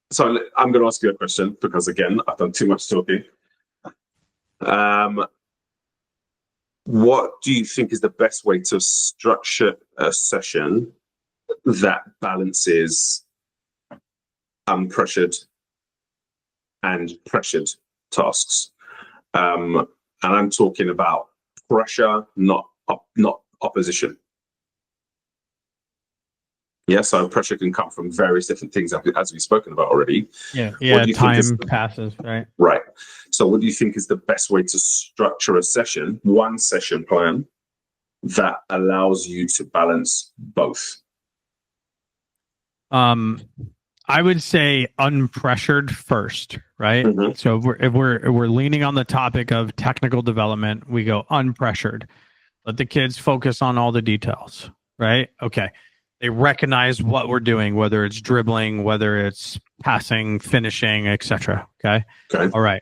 So I'm going to ask you a question because, again, I've done too much talking. What do you think is the best way to structure a session that balances unpressured and pressured tasks? And I'm talking about pressure, not opposition. Yeah, so pressure can come from various different things, as we've spoken about already. Yeah, time passes, right? Right. So what do you think is the best way to structure a session, one session plan, that allows you to balance both? I would say unpressured first, right? Mm-hmm. So if we're leaning on the topic of technical development, we go unpressured. Let the kids focus on all the details, right? Okay. They recognize what we're doing, whether it's dribbling, whether it's passing, finishing, etc. Okay. All right.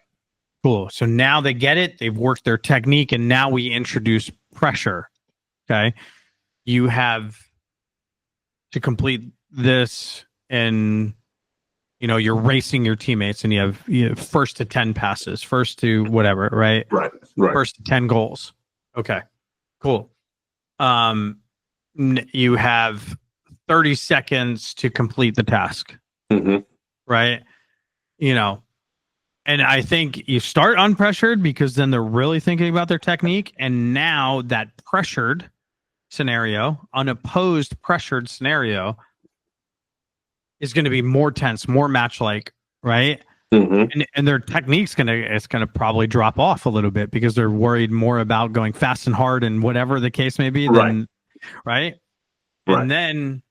Cool. So now they get it. They've worked their technique, and now we introduce pressure. Okay. You have to complete this, and you're racing your teammates, and you have first to 10 passes, first to whatever, right? Right. First to 10 goals. Okay. Cool. You have 30 seconds to complete the task. Mm-hmm. Right. And I think you start unpressured because then they're really thinking about their technique. And now that pressured scenario, unopposed pressured scenario, is going to be more tense, more match-like, right? Mm-hmm. And their technique's gonna probably drop off a little bit because they're worried more about going fast and hard and whatever the case may be. Right. And then,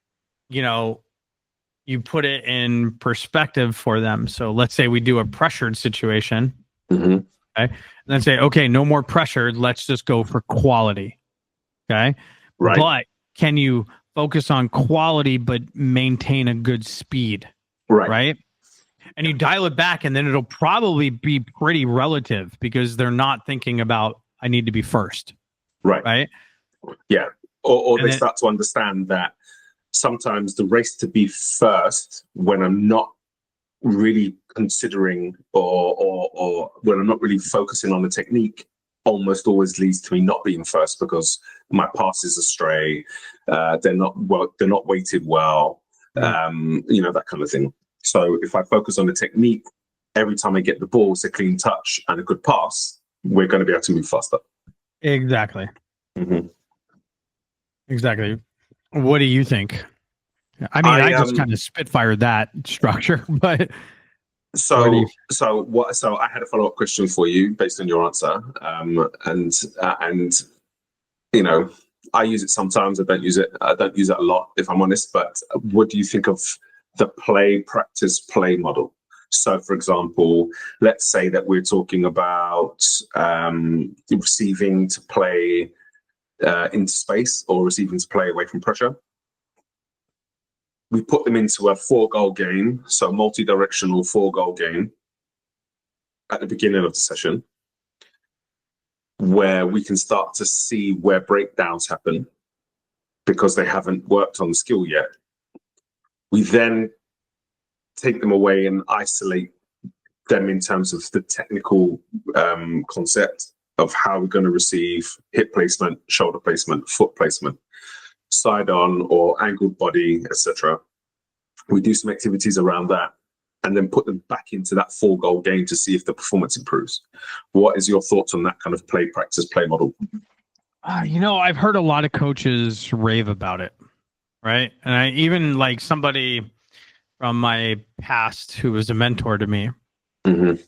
you put it in perspective for them. So let's say we do a pressured situation. Mm-hmm. Okay. And then say, okay, no more pressured. Let's just go for quality. Okay. Right. But can you focus on quality, but maintain a good speed? Right. And you dial it back, and then it'll probably be pretty relative because they're not thinking about, I need to be first. Right. Yeah. Or they start to understand that sometimes the race to be first, when I'm not really considering or when I'm not really focusing on the technique, almost always leads to me not being first because my passes astray. They're not weighted well. That kind of thing. So if I focus on the technique, every time I get the ball, it's a clean touch and a good pass, we're going to be able to move faster. Exactly. Mm-hmm. Exactly. What do you think? I mean, I just kind of spitfired that structure, but so I had a follow-up question for you based on your answer. I use it sometimes. I don't use it a lot, if I'm honest. But what do you think of the practice play model? So, for example, let's say that we're talking about receiving to play into space or receiving to play away from pressure. We put them into a 4-goal game, so multi-directional 4-goal game at the beginning of the session, where we can start to see where breakdowns happen because they haven't worked on the skill yet. We then take them away and isolate them in terms of the technical concept of how we're going to receive hip placement, shoulder placement, foot placement, side on or angled body, etc. We do some activities around that and then put them back into that 4-goal game to see if the performance improves. What is your thoughts on that kind of practice play model? I've heard a lot of coaches rave about it, right? And I even like somebody from my past who was a mentor to me, mm-hmm.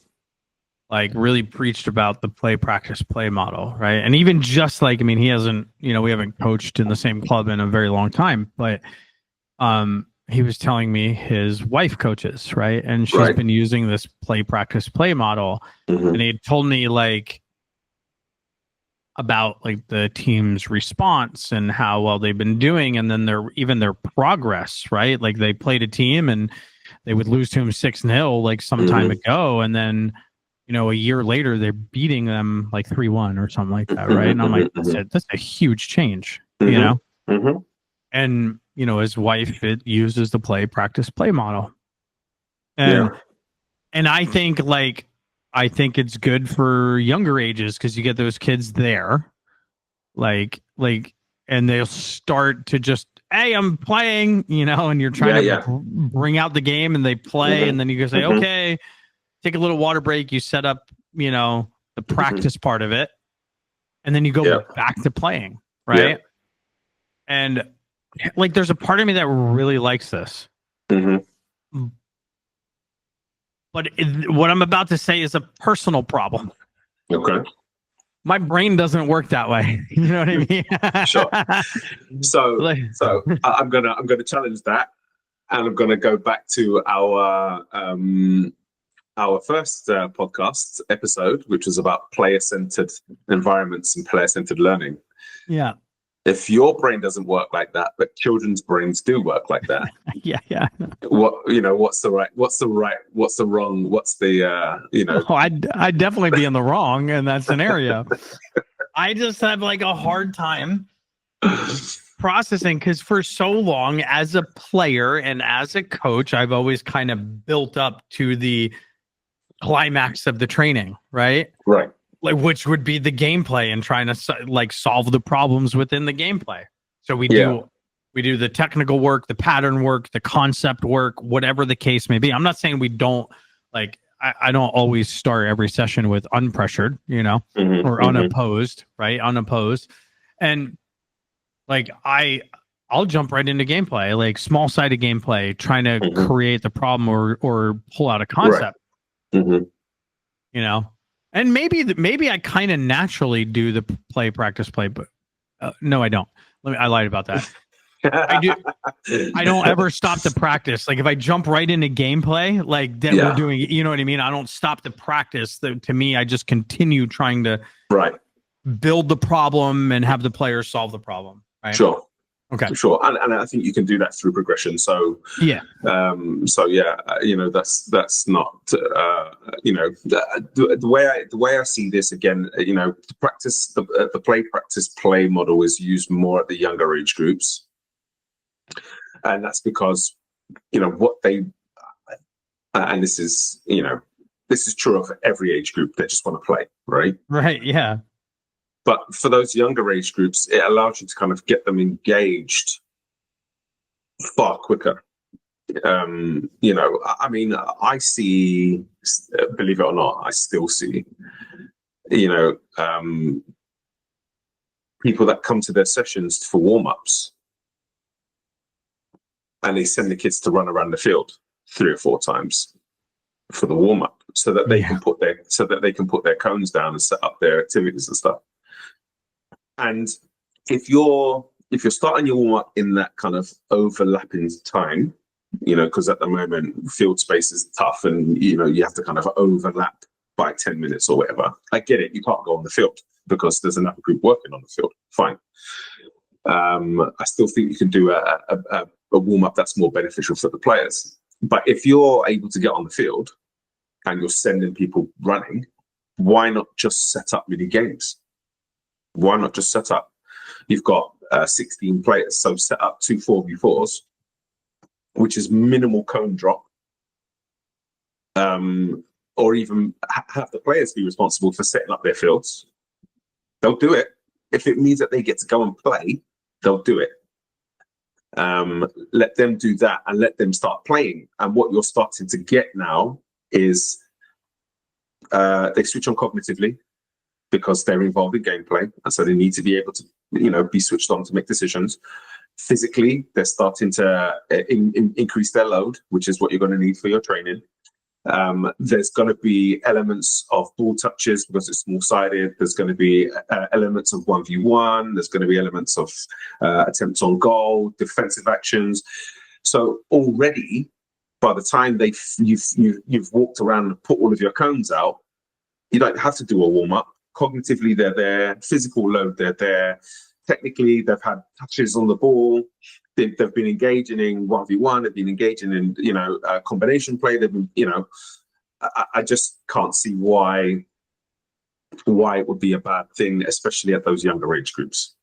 like really preached about the practice play model, right? And even just like, he hasn't, we haven't coached in the same club in a very long time, but he was telling me his wife coaches, right? And she's been using this practice play model. Mm-hmm. And he told me about the team's response and how well they've been doing, and then their progress, right? Like they played a team and they would lose to him 6-0 some mm-hmm. time ago, and then a year later they're beating them 3-1 or something like that, right? And I'm like, that's a huge change, mm-hmm. Mm-hmm. And, his wife uses the play, practice, play model. And, and I think it's good for younger ages because you get those kids there, and they'll start to just, hey, I'm playing, and you're trying to bring out the game and they play. And then you go say, okay, take a little water break. You set up, the practice part of it. And then you go back to playing. Right. And there's a part of me that really likes this. But what I'm about to say is a personal problem. Okay. My brain doesn't work that way. You know what I mean? Sure. So I'm gonna challenge that, and I'm gonna go back to our first podcast episode, which was about player-centered environments and player-centered learning. Yeah. If your brain doesn't work like that, but children's brains do work like that. Yeah. What's the right, what's the wrong, what's the Oh, I'd definitely be in the wrong in that scenario. I just have a hard time processing because for so long as a player and as a coach, I've always kind of built up to the climax of the training, right? Right. Which would be the gameplay and trying to solve the problems within the gameplay. So we do the technical work, the pattern work, the concept work, whatever the case may be. I'm not saying we don't I don't always start every session with unpressured, or unopposed, right? Unopposed. And I'll jump right into gameplay, small sided gameplay, trying to create the problem or pull out a concept, And maybe I kind of naturally do the practice, play, but no, I don't. I lied about that. I do. I don't ever stop the practice. If I jump right into gameplay, we're doing, you know what I mean? I don't stop the practice. To me, I just continue trying to build the problem and have the players solve the problem. Right? Sure. Okay. Sure. And I think you can do that through progression. So that's not the way I see this again, the play model is used more at the younger age groups. And that's because, what they, and this is true of every age group, they just want to play, right? Right. Yeah. But for those younger age groups, it allows you to kind of get them engaged far quicker. I see, believe it or not, I still see, people that come to their sessions for warm-ups and they send the kids to run around the field 3 or 4 times for the warm-up so that they can put their cones down and set up their activities and stuff. And if you're starting your warm-up in that kind of overlapping time, because at the moment field space is tough and you have to kind of overlap by 10 minutes or whatever. I get it. You can't go on the field because there's another group working on the field. Fine. I still think you can do a warm-up that's more beneficial for the players. But if you're able to get on the field and you're sending people running, why not just set up mini games? Why not just set up? You've got 16 players, so set up 2 4v4s, which is minimal cone drop, or even have the players be responsible for setting up their fields. They'll do it. If it means that they get to go and play, they'll do it. Let them do that and let them start playing. And what you're starting to get now is they switch on cognitively because they're involved in gameplay. And so they need to be able to, be switched on to make decisions. Physically, they're starting to increase their load, which is what you're going to need for your training. There's going to be elements of ball touches because it's small-sided. There's going to be elements of 1v1. There's going to be elements of attempts on goal, defensive actions. So already, by the time you've walked around and put all of your cones out, you don't have to do a warm-up. Cognitively, they're there. Physical load, they're there. Technically, they've had touches on the ball. They've been engaging in 1v1. They've been engaging in, combination play. They've been, I just can't see why it would be a bad thing, especially at those younger age groups.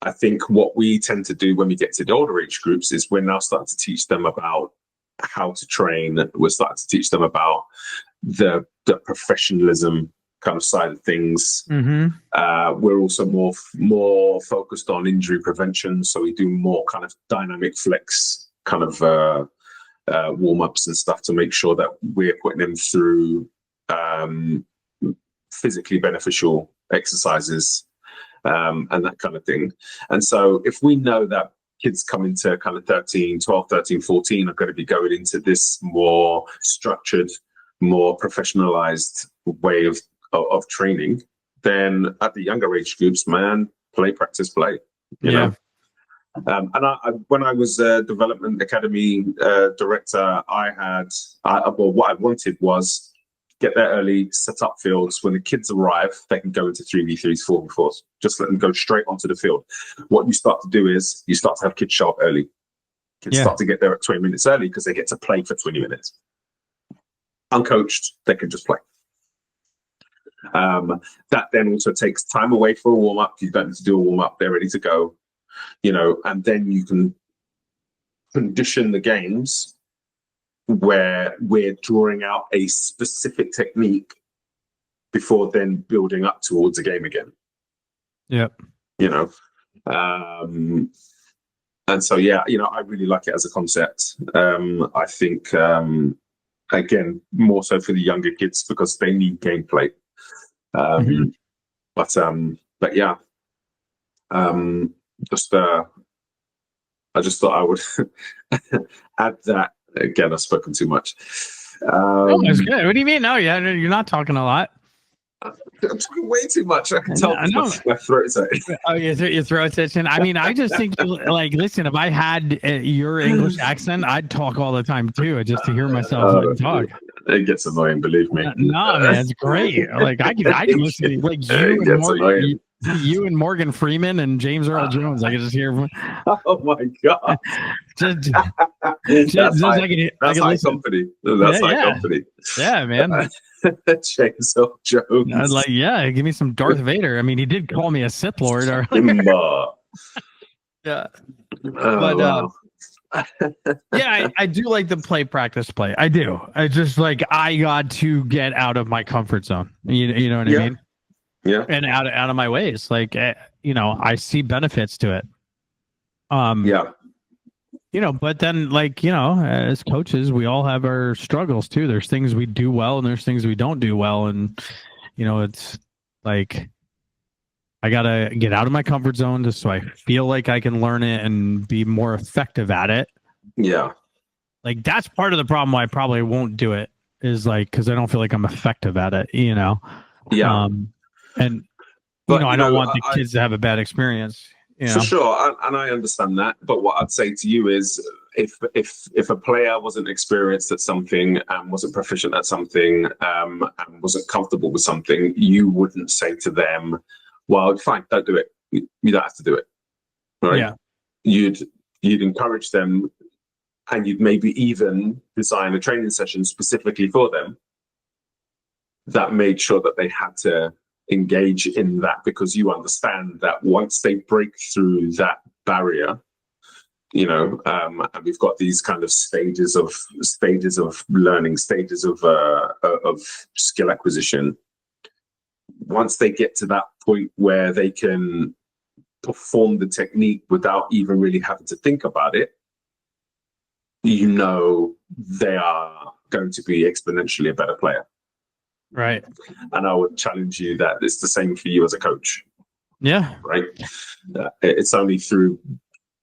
I think what we tend to do when we get to the older age groups is we're now starting to teach them about how to train. We're starting to teach them about the professionalism kind of side of things. We're also more focused on injury prevention, so we do more kind of dynamic flex kind of warm-ups and stuff to make sure that we're putting them through physically beneficial exercises and that kind of thing. And so if we know that kids coming to kind of 12, 13, 14 are going to be going into this more structured, more professionalized way of training, then at the younger age groups, man, play, practice, play, you know. And when I was a development academy director, what I wanted was get there early, set up fields. When the kids arrive, they can go into 3v3s, 4v4s. Just let them go straight onto the field. What you start to do is you start to have kids show up early. Kids start to get there at 20 minutes early because they get to play for 20 minutes. Uncoached, they can just play. That then also takes time away for a warm-up. You don't need to do a warm-up. They're ready to go, you know, and then you can condition the games where we're drawing out a specific technique before then building up towards a game again. Yep. You know, and so, yeah, you know, I really like it as a concept. I think, again, more so for the younger kids because they need gameplay. But yeah, I just thought I would add that. Again, I've spoken too much. Oh, that's good. What do you mean? No, yeah, you're not talking a lot. I'm talking way too much. I can tell my throat's itching. Oh, your throat's itching. I mean, I just think, like, listen, if I had your English accent, I'd talk all the time too, just to hear myself talk. It gets annoying, believe me. No, man, it's great. Like I can listen to like you and Morgan Freeman and James Earl Jones. I can just hear. Oh my god! That's high company. That's high company. Yeah, man. James Earl Jones. I was like, yeah, give me some Darth Vader. I mean, he did call me a Sith Lord earlier. Yeah, but wow. yeah, I do like the practice play. I do. I just like I got to get out of my comfort zone. You know what I mean? Yeah. And out of my ways. Like you know, I see benefits to it. Yeah. You know, but then like, you know, as coaches, we all have our struggles too. There's things we do well and there's things we don't do well. And, you know, it's like I gotta get out of my comfort zone just so I feel like I can learn it and be more effective at it. Yeah. Like that's part of the problem why I probably won't do it is like because I don't feel like I'm effective at it, you know. Yeah. And you know, I don't want the kids to have a bad experience. You know? For sure, and I understand that. But what I'd say to you is, if a player wasn't experienced at something and wasn't proficient at something and wasn't comfortable with something, you wouldn't say to them, "Well, fine, don't do it. You don't have to do it." Right? Yeah. You'd encourage them, and you'd maybe even design a training session specifically for them that made sure that they had to engage in that, because you understand that once they break through that barrier, you know, and we've got these kind of stages of learning, stages of skill acquisition. Once they get to that point where they can perform the technique without even really having to think about it, you know, they are going to be exponentially a better player. Right. And I would challenge you that it's the same for you as a coach. Yeah. Right. It's only through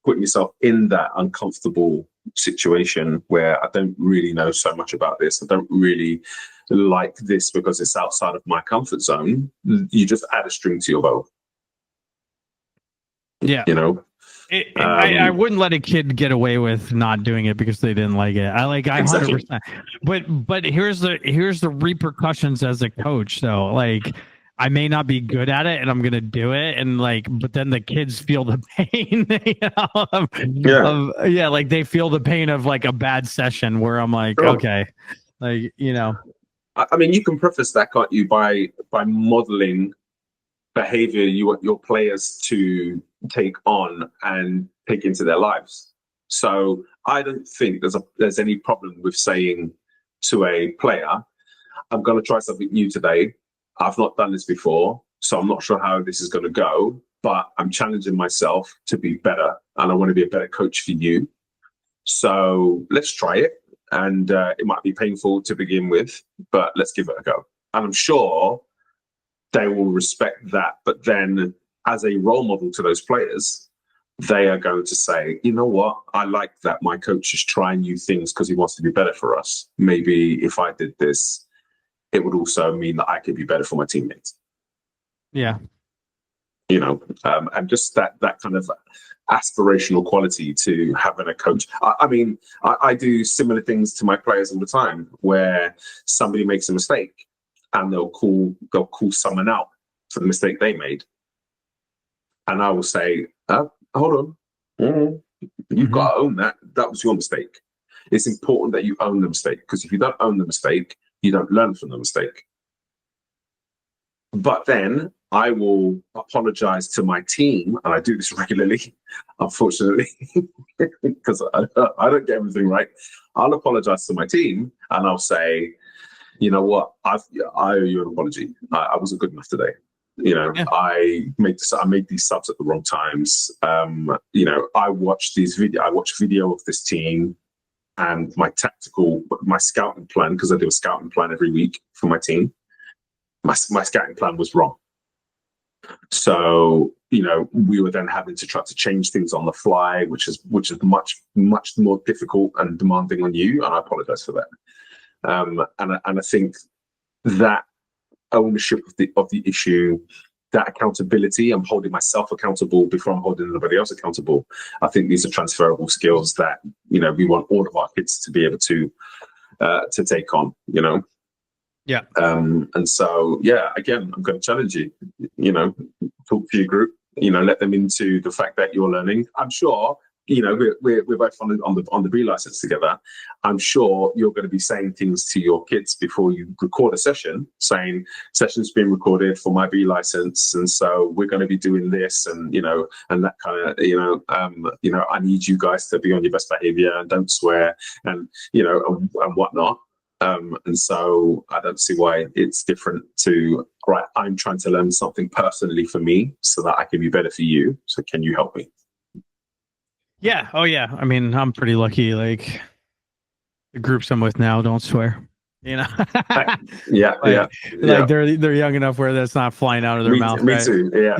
putting yourself in that uncomfortable situation where I don't really know so much about this. I don't really like this because it's outside of my comfort zone. You just add a string to your bow. Yeah. You know, I wouldn't let a kid get away with not doing it because they didn't like it. I 100%. But here's the repercussions as a coach though. Like I may not be good at it and I'm going to do it. And like, but then the kids feel the pain, like they feel the pain of like a bad session where I'm like, okay, like, you know, I mean, you can preface that, can't you, by modeling behavior you want your players to take on and take into their lives. So I don't think there's any problem with saying to a player, I'm going to try something new today. I've not done this before, so I'm not sure how this is going to go, but I'm challenging myself to be better, and I want to be a better coach for you. So let's try it. And it might be painful to begin with, but let's give it a go. And I'm sure they will respect that. But then as a role model to those players, they are going to say, you know what, I like that my coach is trying new things because he wants to be better for us. Maybe if I did this, it would also mean that I could be better for my teammates. Yeah. You know, and just that kind of aspirational quality to having a coach. I mean, I do similar things to my players all the time, where somebody makes a mistake and they'll call someone out for the mistake they made, and I will say, hold on, you've got to own that. That was your mistake. It's important that you own the mistake, because if you don't own the mistake, you don't learn from the mistake. But then I will apologize to my team, and I do this regularly, unfortunately, because I don't get everything right. I'll apologize to my team, and I'll say, you know what, I owe you an apology. I wasn't good enough today. You know, yeah. I made these subs at the wrong times. You know, I watch video of this team and my scouting plan, because I do a scouting plan every week for my team. My scouting plan was wrong. So, you know, we were then having to try to change things on the fly, which is much more difficult and demanding on you. And I apologize for that. And I think that ownership of the issue, that accountability, I'm holding myself accountable before I'm holding anybody else accountable. I think these are transferable skills that, you know, we want all of our kids to be able to take on, you know. Yeah. And so, yeah, again, I'm going to challenge you, you know, talk to your group, you know, let them into the fact that you're learning. I'm sure, you know, we're both on the B license together. I'm sure you're going to be saying things to your kids before you record a session, saying session's being recorded for my B license, and so we're going to be doing this, and you know, and that kind of, you know, I need you guys to be on your best behavior and don't swear, and you know, and whatnot. And so I don't see why it's different to, right, I'm trying to learn something personally for me so that I can be better for you. So can you help me? Yeah. Oh, yeah. I mean, I'm pretty lucky. Like, the groups I'm with now don't swear, you know? Yeah. Like they're young enough where that's not flying out of their mouth. Me right? too. Yeah,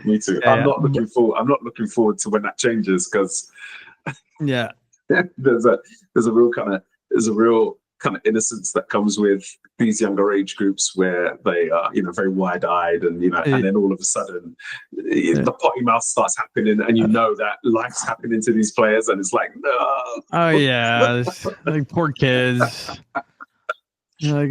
me too. Yeah, I'm not looking forward to when that changes, because there's a real kind of innocence that comes with these younger age groups, where they are, you know, very wide-eyed, and you know, and then all of a sudden the potty mouth starts happening, and you know that life's happening to these players, and it's like, no. Oh yeah, like poor kids. Like,